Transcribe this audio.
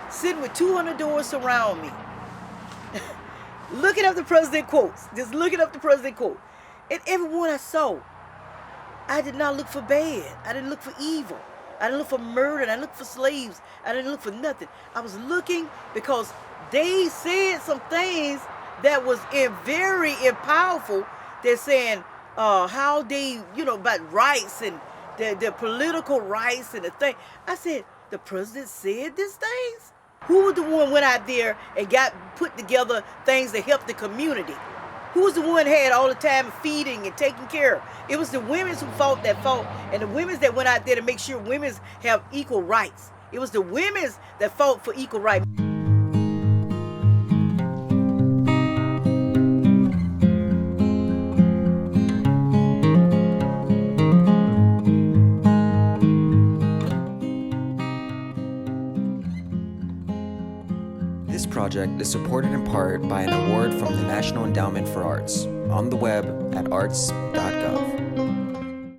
sitting with 200 doors surround me, looking up the president quotes, just looking up the president quote. And everyone I saw, I did not look for bad. I didn't look for evil. I didn't look for murder. I didn't look for slaves. I didn't look for nothing. I was looking because they said some things that was very powerful. They're saying how they, about rights and the political rights and the thing. I said, the president said these things? Who was the one went out there and put together things to help the community? Who was the one had all the time feeding and taking care of? It was the women who fought, and the women that went out there to make sure women have equal rights. It was the women that fought for equal rights. This project is supported in part by an award from the National Endowment for Arts on the web at arts.gov.